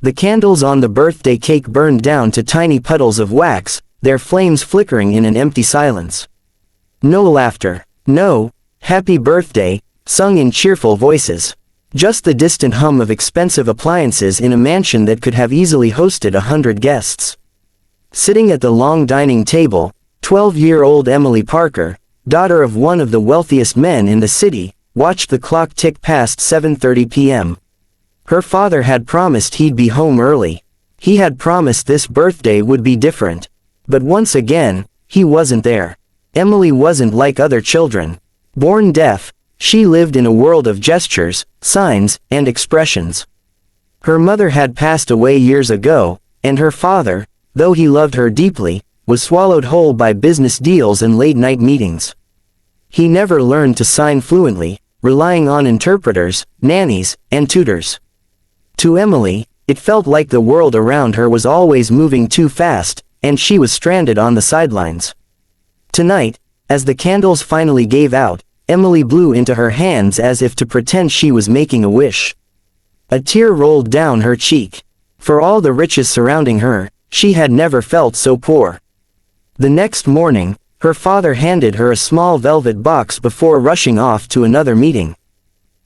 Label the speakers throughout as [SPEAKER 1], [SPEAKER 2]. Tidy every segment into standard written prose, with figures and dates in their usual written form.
[SPEAKER 1] The candles on the birthday cake burned down to tiny puddles of wax, their flames flickering in an empty silence. No laughter. No, "Happy birthday," sung in cheerful voices. Just the distant hum of expensive appliances in a mansion that could have easily hosted 100 guests. Sitting at the long dining table, 12-year-old Emily Parker, daughter of one of the wealthiest men in the city, watched the clock tick past 7:30 p.m. Her father had promised he'd be home early. He had promised this birthday would be different. But once again, he wasn't there. Emily wasn't like other children. Born deaf, she lived in a world of gestures, signs, and expressions. Her mother had passed away years ago, and her father, though he loved her deeply, was swallowed whole by business deals and late-night meetings. He never learned to sign fluently, relying on interpreters, nannies, and tutors. To Emily, it felt like the world around her was always moving too fast, and she was stranded on the sidelines. Tonight, as the candles finally gave out, Emily blew into her hands as if to pretend she was making a wish. A tear rolled down her cheek. For all the riches surrounding her, she had never felt so poor. The next morning, her father handed her a small velvet box before rushing off to another meeting.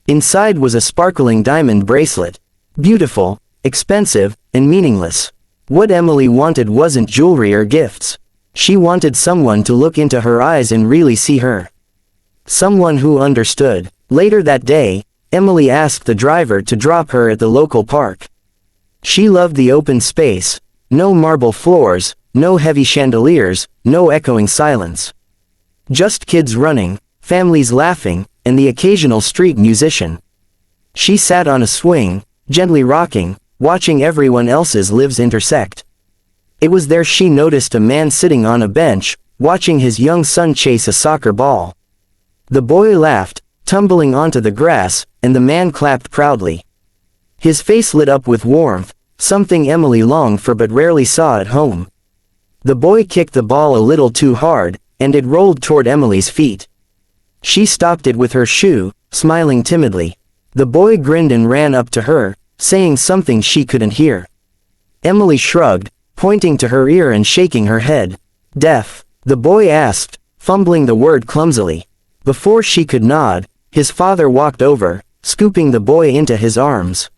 [SPEAKER 1] Inside was a sparkling diamond bracelet. Beautiful, expensive, and meaningless. What Emily wanted wasn't jewelry or gifts. She wanted someone to look into her eyes and really see her. Someone who understood. Later that day, Emily asked the driver to drop her at the local park. She loved the open space. No marble floors, no heavy chandeliers, no echoing silence. Just kids running, families laughing, and the occasional street musician. She sat on a swing, gently rocking, watching everyone else's lives intersect. It was there she noticed a man sitting on a bench, watching his young son chase a soccer ball. The boy laughed, tumbling onto the grass, and the man clapped proudly. His face lit up with warmth, something Emily longed for but rarely saw at home. The boy kicked the ball a little too hard, and it rolled toward Emily's feet. She stopped it with her shoe, smiling timidly. The boy grinned and ran up to her, saying something she couldn't hear. Emily shrugged, pointing to her ear and shaking her head. "Deaf?" the boy asked, fumbling the word clumsily. Before she could nod, his father walked over, scooping the boy into his arms.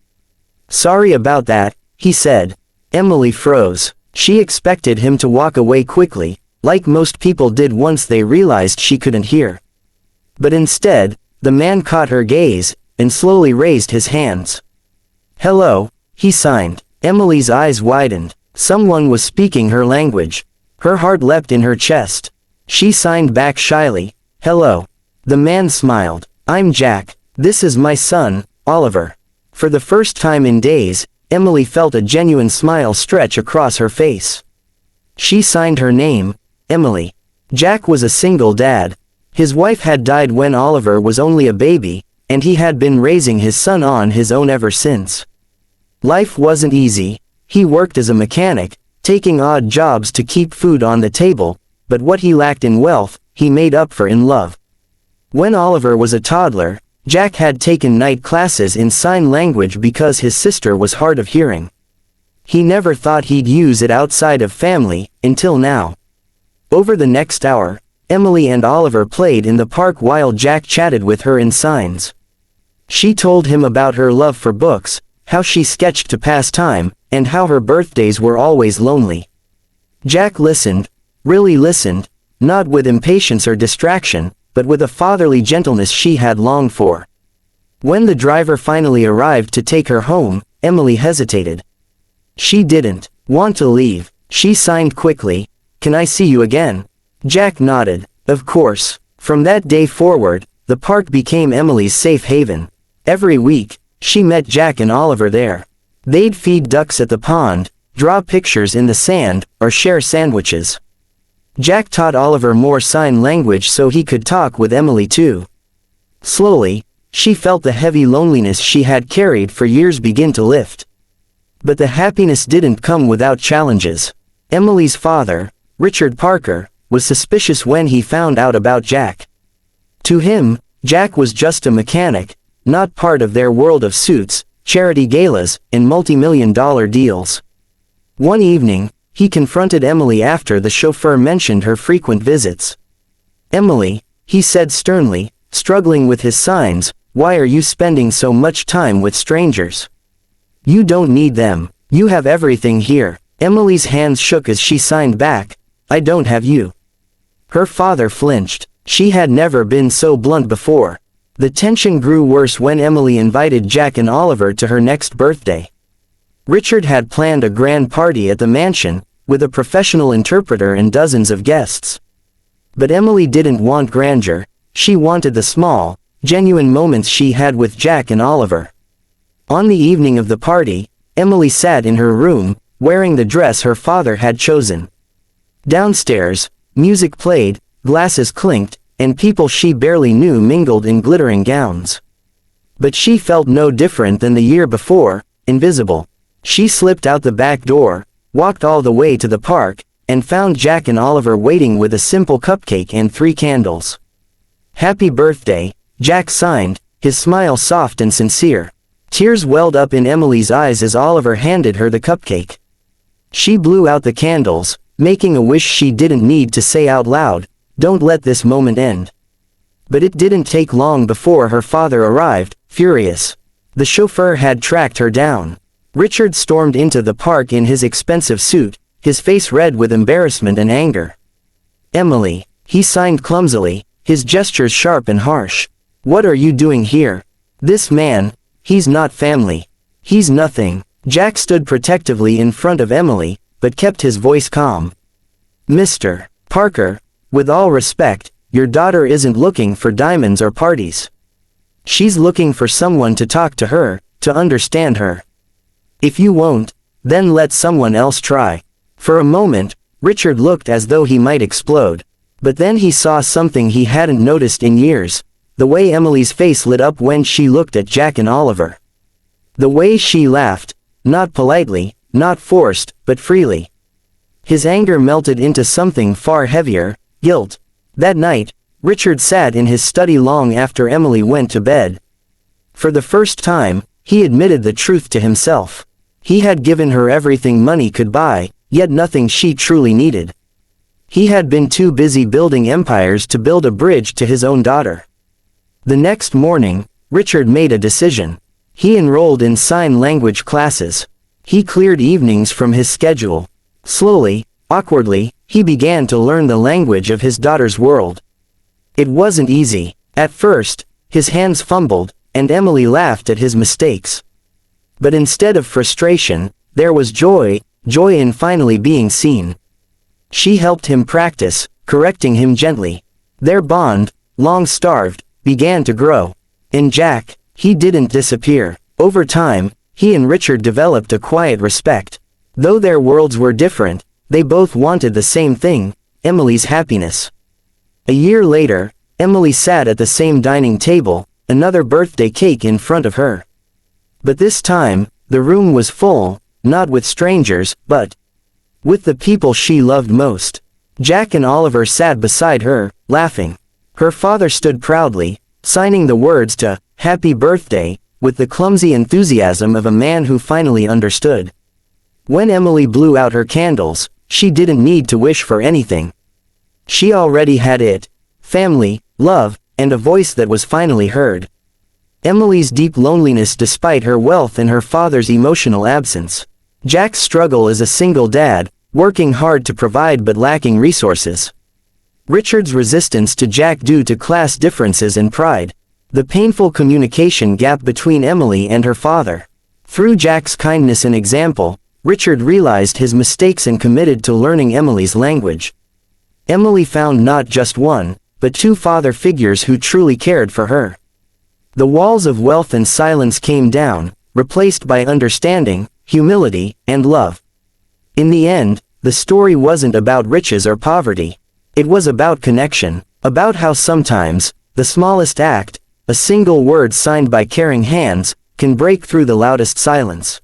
[SPEAKER 1] "Sorry about that," he said. Emily froze. She expected him to walk away quickly, like most people did once they realized she couldn't hear. But instead, the man caught her gaze, and slowly raised his hands. "Hello," he signed. Emily's eyes widened. Someone was speaking her language. Her heart leapt in her chest. She signed back shyly, "Hello." The man smiled. "I'm Jack. This is my son, Oliver." For the first time in days, Emily felt a genuine smile stretch across her face. She signed her name, Emily. Jack was a single dad. His wife had died when Oliver was only a baby, and he had been raising his son on his own ever since. Life wasn't easy. He worked as a mechanic, taking odd jobs to keep food on the table, but what he lacked in wealth, he made up for in love. When Oliver was a toddler, Jack had taken night classes in sign language because his sister was hard of hearing. He never thought he'd use it outside of family, until now. Over the next hour, Emily and Oliver played in the park while Jack chatted with her in signs. She told him about her love for books, how she sketched to pass time, and how her birthdays were always lonely. Jack listened, really listened, not with impatience or distraction, but with a fatherly gentleness she had longed for. When the driver finally arrived to take her home, Emily hesitated. She didn't want to leave. She signed quickly, "Can I see you again?" Jack nodded. Of course. From that day forward, the park became Emily's safe haven. Every week, she met Jack and Oliver there. They'd feed ducks at the pond, draw pictures in the sand, or share sandwiches. Jack taught Oliver more sign language so he could talk with Emily too. Slowly, she felt the heavy loneliness she had carried for years begin to lift. But the happiness didn't come without challenges. Emily's father, Richard Parker, was suspicious when he found out about Jack. To him, Jack was just a mechanic, not part of their world of suits, charity galas, and multi-million-dollar deals. One evening, he confronted Emily after the chauffeur mentioned her frequent visits. "Emily," he said sternly, struggling with his signs, "why are you spending so much time with strangers? You don't need them. You have everything here." Emily's hands shook as she signed back, "I don't have you." Her father flinched. She had never been so blunt before. The tension grew worse when Emily invited Jack and Oliver to her next birthday. Richard had planned a grand party at the mansion, with a professional interpreter and dozens of guests. But Emily didn't want grandeur, she wanted the small, genuine moments she had with Jack and Oliver. On the evening of the party, Emily sat in her room, wearing the dress her father had chosen. Downstairs, music played, glasses clinked, and people she barely knew mingled in glittering gowns. But she felt no different than the year before, invisible. She slipped out the back door, walked all the way to the park, and found Jack and Oliver waiting with a simple cupcake and 3 candles. "Happy birthday," Jack signed, his smile soft and sincere. Tears welled up in Emily's eyes as Oliver handed her the cupcake. She blew out the candles, making a wish she didn't need to say out loud, "Don't let this moment end." But it didn't take long before her father arrived, furious. The chauffeur had tracked her down. Richard stormed into the park in his expensive suit, his face red with embarrassment and anger. "Emily," he signed clumsily, his gestures sharp and harsh. "What are you doing here? This man, he's not family. He's nothing." Jack stood protectively in front of Emily, but kept his voice calm. "Mr. Parker, with all respect, your daughter isn't looking for diamonds or parties. She's looking for someone to talk to her, to understand her. If you won't, then let someone else try." For a moment, Richard looked as though he might explode. But then he saw something he hadn't noticed in years, the way Emily's face lit up when she looked at Jack and Oliver. The way she laughed, not politely, not forced, but freely. His anger melted into something far heavier, guilt. That night, Richard sat in his study long after Emily went to bed. For the first time, he admitted the truth to himself. He had given her everything money could buy, yet nothing she truly needed. He had been too busy building empires to build a bridge to his own daughter. The next morning, Richard made a decision. He enrolled in sign language classes. He cleared evenings from his schedule. Slowly, awkwardly, he began to learn the language of his daughter's world. It wasn't easy. At first, his hands fumbled, and Emily laughed at his mistakes. But instead of frustration, there was joy in finally being seen. She helped him practice, correcting him gently. Their bond, long starved, began to grow. And Jack, he didn't disappear. Over time, he and Richard developed a quiet respect. Though their worlds were different, they both wanted the same thing, Emily's happiness. A year later, Emily sat at the same dining table, another birthday cake in front of her. But this time, the room was full, not with strangers, but with the people she loved most. Jack and Oliver sat beside her, laughing. Her father stood proudly, signing the words to "Happy Birthday," with the clumsy enthusiasm of a man who finally understood. When Emily blew out her candles, she didn't need to wish for anything. She already had it: family, love, and a voice that was finally heard. Emily's deep loneliness despite her wealth and her father's emotional absence. Jack's struggle as a single dad, working hard to provide but lacking resources. Richard's resistance to Jack due to class differences and pride. The painful communication gap between Emily and her father. Through Jack's kindness and example, Richard realized his mistakes and committed to learning Emily's language. Emily found not just one, but 2 father figures who truly cared for her. The walls of wealth and silence came down, replaced by understanding, humility, and love. In the end, the story wasn't about riches or poverty. It was about connection, about how sometimes, the smallest act, a single word signed by caring hands, can break through the loudest silence.